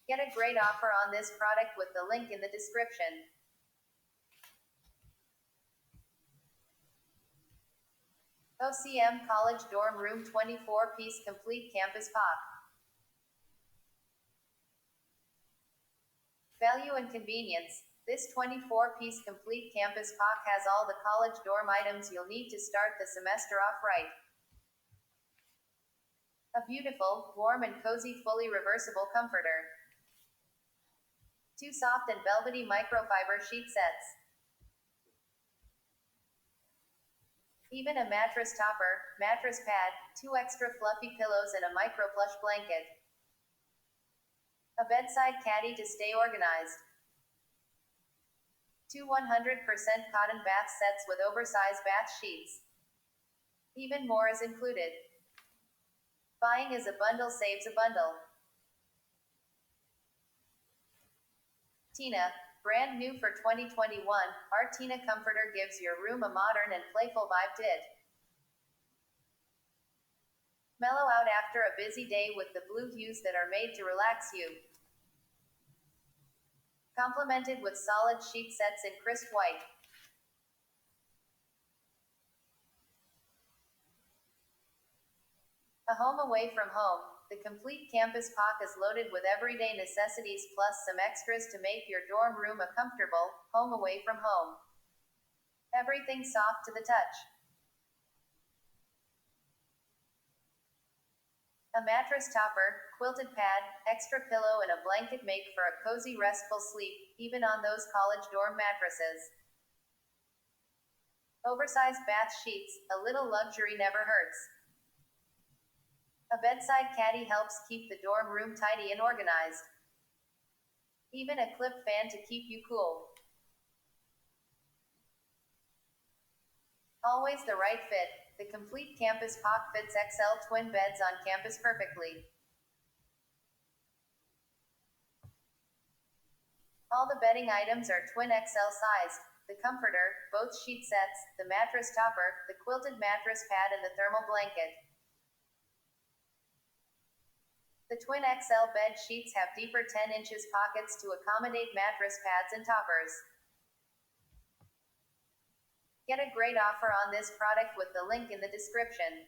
Get a great offer on this product with the link in the description. OCM College Dorm Room 24-piece complete campus POC. Value and convenience. This 24-piece complete campus POC has all the college dorm items you'll need to start the semester off right. A beautiful, warm and cozy fully reversible comforter. 2 soft and velvety microfiber sheet sets. Even a mattress topper, mattress pad, 2 extra fluffy pillows and a micro plush blanket. A bedside caddy to stay organized. 2 100% cotton bath sets with oversized bath sheets. Even more is included. Buying as a bundle saves a bundle. Tina, brand new for 2021, our Tina comforter gives your room a modern and playful vibe. Mellow out after a busy day with the blue hues that are made to relax you. Complemented with solid sheet sets in crisp white. A home away from home. The complete campus POC is loaded with everyday necessities plus some extras to make your dorm room a comfortable home away from home. Everything soft to the touch. A mattress topper, quilted pad, extra pillow and a blanket make for a cozy restful sleep, even on those college dorm mattresses. Oversized bath sheets, a little luxury never hurts. A bedside caddy helps keep the dorm room tidy and organized. Even a clip fan to keep you cool. Always the right fit. The complete campus POC fits XL twin beds on campus perfectly. All the bedding items are twin XL sized. The comforter, both sheet sets, the mattress topper, the quilted mattress pad and the thermal blanket. The twin XL bed sheets have deeper 10 inches pockets to accommodate mattress pads and toppers. Get a great offer on this product with the link in the description.